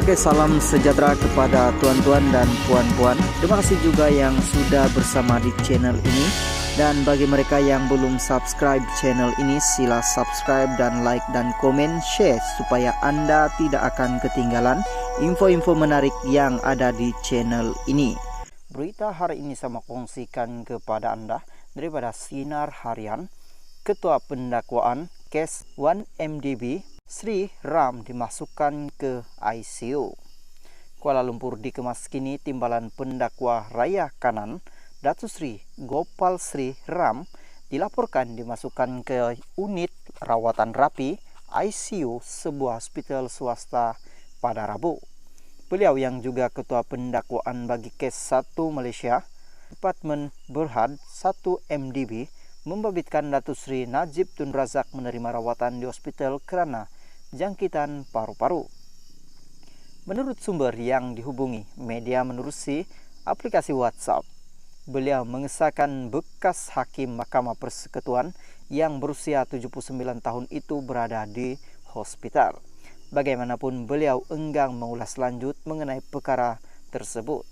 Oke, salam sejahtera kepada tuan-tuan dan puan-puan. Terima kasih juga yang sudah bersama di channel ini. Dan bagi mereka yang belum subscribe channel ini, sila subscribe dan like dan komen, share supaya Anda tidak akan ketinggalan info-info menarik yang ada di channel ini. Berita hari ini saya mau kongsikan kepada Anda daripada Sinar Harian. Ketua Pendakwaan kes 1MDB Sri Ram dimasukkan ke ICU. Kuala Lumpur dikemas kini timbalan pendakwa Raya Kanan Datuk Sri Gopal Sri Ram dilaporkan dimasukkan ke unit rawatan rapi ICU sebuah hospital swasta pada Rabu. Beliau yang juga ketua pendakwaan bagi kes 1 Malaysia Departemen Berhad 1MDB membabitkan Datuk Sri Najib Tun Razak menerima rawatan di hospital kerana jangkitan paru-paru. Menurut sumber yang dihubungi media menerusi aplikasi WhatsApp, beliau mengesahkan bekas hakim Mahkamah Persekutuan yang berusia 79 tahun itu berada di hospital. Bagaimanapun beliau enggan mengulas lanjut mengenai perkara tersebut.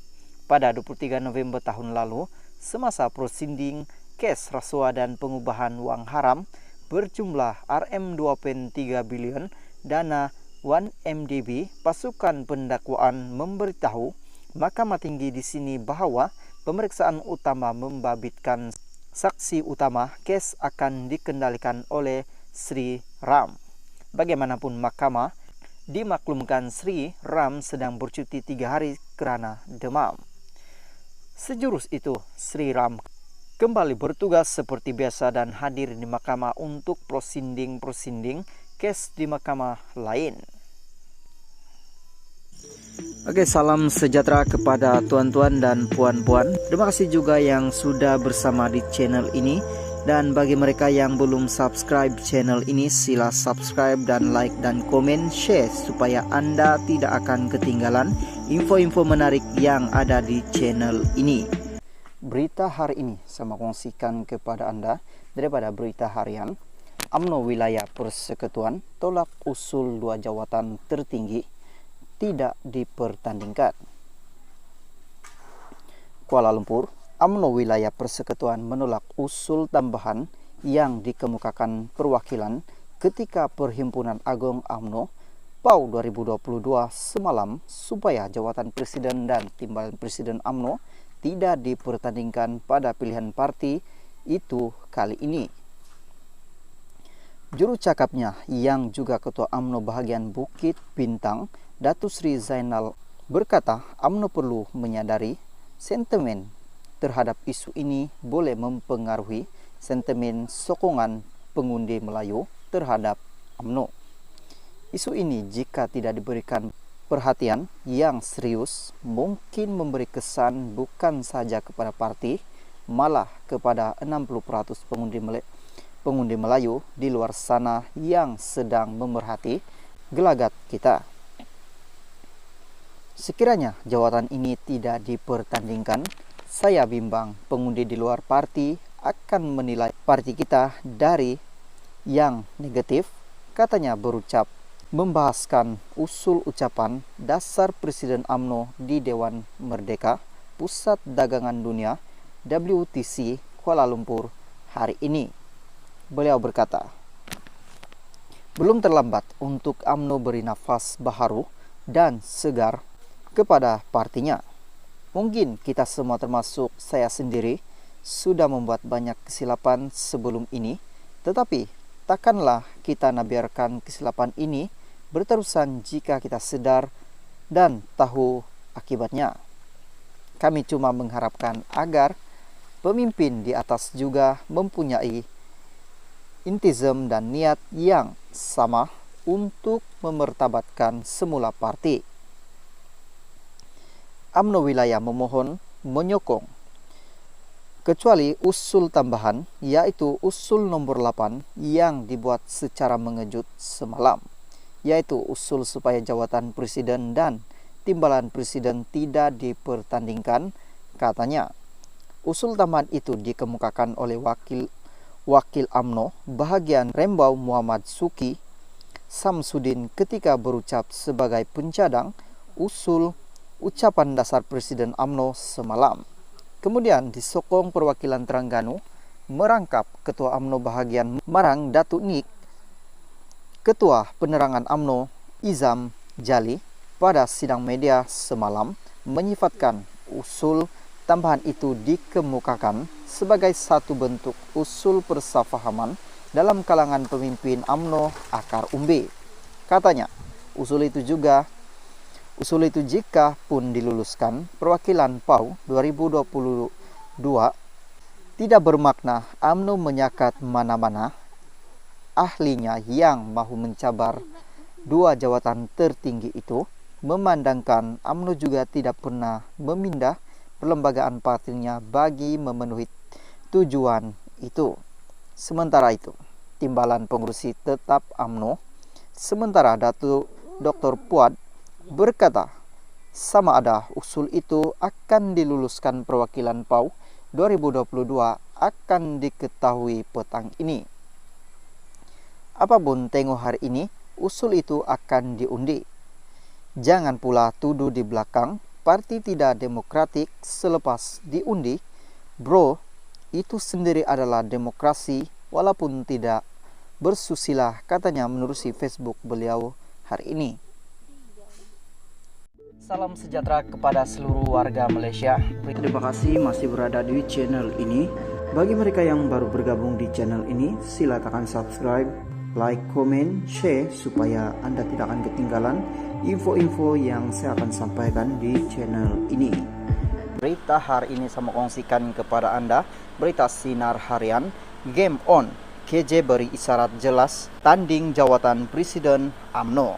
Pada 23 November tahun lalu, semasa prosiding kes rasuah dan pengubahan wang haram berjumlah RM2.3 bilion dana 1MDB, pasukan pendakwaan memberitahu Mahkamah Tinggi di sini bahawa pemeriksaan utama membabitkan saksi utama kes akan dikendalikan oleh Sri Ram. Bagaimanapun mahkamah dimaklumkan Sri Ram sedang bercuti 3 hari kerana demam. Sejurus itu, Sri Ram kembali bertugas seperti biasa dan hadir di mahkamah untuk prosiding kes di mahkamah lain. Oke, salam sejahtera kepada tuan-tuan dan puan-puan. Terima kasih juga yang sudah bersama di channel ini. Dan bagi mereka yang belum subscribe channel ini, sila subscribe dan like dan komen, share supaya Anda tidak akan ketinggalan info-info menarik yang ada di channel ini. Berita hari ini saya mau kongsikan kepada Anda daripada Berita Harian. UMNO Wilayah Persekutuan tolak usul 2 jawatan tertinggi tidak dipertandingkan. Kuala Lumpur, UMNO Wilayah Persekutuan menolak usul tambahan yang dikemukakan perwakilan ketika Perhimpunan Agung UMNO PAU 2022 semalam supaya jawatan Presiden dan Timbalan Presiden UMNO tidak dipertandingkan pada pilihan parti itu kali ini. Juru cakapnya yang juga Ketua UMNO bahagian Bukit Bintang, Datuk Sri Zainal berkata UMNO perlu menyadari sentimen terhadap isu ini boleh mempengaruhi sentimen sokongan pengundi Melayu terhadap UMNO. Isu ini jika tidak diberikan perhatian yang serius mungkin memberi kesan bukan saja kepada parti, malah kepada 60% pengundi Melayu di luar sana yang sedang memerhati gelagat kita. Sekiranya jawatan ini tidak dipertandingkan, saya bimbang pengundi di luar parti akan menilai parti kita dari yang negatif, katanya berucap membahaskan usul ucapan dasar Presiden UMNO di Dewan Merdeka Pusat Dagangan Dunia WTC Kuala Lumpur hari ini. Beliau berkata, belum terlambat untuk UMNO beri nafas baharu dan segar kepada partinya. Mungkin kita semua termasuk saya sendiri sudah membuat banyak kesilapan sebelum ini, tetapi takkanlah kita biarkan kesilapan ini berterusan jika kita sedar dan tahu akibatnya. Kami cuma mengharapkan agar pemimpin di atas juga mempunyai intism dan niat yang sama untuk memertabatkan semula parti. UMNO Wilayah memohon menyokong kecuali usul tambahan, yaitu usul nomor 8 yang dibuat secara mengejut semalam, yaitu usul supaya jawatan Presiden dan Timbalan Presiden tidak dipertandingkan, katanya. Usul tambahan itu dikemukakan oleh Wakil UMNO bahagian Rembau Muhammad Suki Samsudin ketika berucap sebagai pencadang usul ucapan dasar Presiden UMNO semalam. Kemudian disokong perwakilan Terengganu merangkap Ketua UMNO bahagian Marang Datuk Nik, Ketua Penerangan UMNO Izam Jali pada sidang media semalam menyifatkan usul tambahan itu dikemukakan sebagai satu bentuk usul persefahaman dalam kalangan pemimpin UMNO akar umbi. Katanya, usul itu jika pun diluluskan, perwakilan PAU 2022 tidak bermakna UMNO menyakat mana-mana ahlinya yang mahu mencabar dua jawatan tertinggi itu, memandangkan UMNO juga tidak pernah memindah perlembagaan partinya bagi memenuhi tujuan itu. Sementara itu, Timbalan Pengurusi Tetap UMNO, sementara Datuk Dr. Puad berkata, sama ada usul itu akan diluluskan perwakilan PAU 2022 akan diketahui petang ini. Apapun tengok hari ini, usul itu akan diundi. Jangan pula tuduh di belakang parti tidak demokratik selepas diundi. Bro, itu sendiri adalah demokrasi walaupun tidak bersusila, katanya menerusi Facebook beliau hari ini. Salam sejahtera kepada seluruh warga Malaysia. Terima kasih masih berada di channel ini. Bagi mereka yang baru bergabung di channel ini, sila tekan subscribe, like, komen, share supaya Anda tidak akan ketinggalan info-info yang saya akan sampaikan di channel ini. Berita hari ini saya mau kongsikan kepada Anda, berita Sinar Harian, Game On, KJ beri isyarat jelas tanding jawatan Presiden UMNO.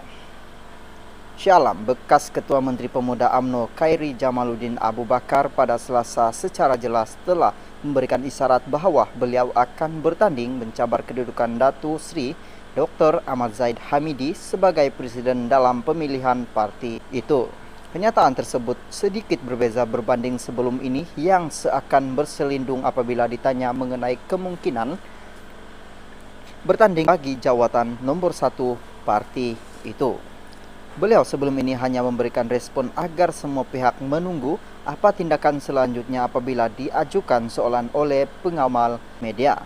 Syalam, bekas Ketua Menteri Pemuda UMNO Khairi Jamaluddin Abu Bakar pada Selasa secara jelas telah memberikan isyarat bahawa beliau akan bertanding mencabar kedudukan Datuk Seri Dr. Ahmad Zahid Hamidi sebagai Presiden dalam pemilihan parti itu. Kenyataan tersebut sedikit berbeza berbanding sebelum ini yang seakan berselindung apabila ditanya mengenai kemungkinan bertanding bagi jawatan nomor 1 parti itu. Beliau sebelum ini hanya memberikan respon agar semua pihak menunggu apa tindakan selanjutnya apabila diajukan soalan oleh pengamal media.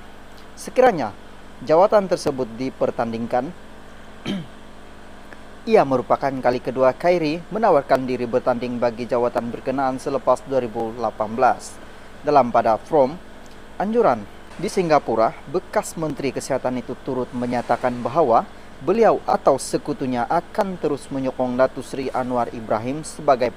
Sekiranya jawatan tersebut dipertandingkan, ia merupakan kali kedua Khairi menawarkan diri bertanding bagi jawatan berkenaan selepas 2018. Dalam pada From Anjuran di Singapura, bekas Menteri Kesihatan itu turut menyatakan bahawa beliau atau sekutunya akan terus menyokong Datuk Seri Anwar Ibrahim sebagai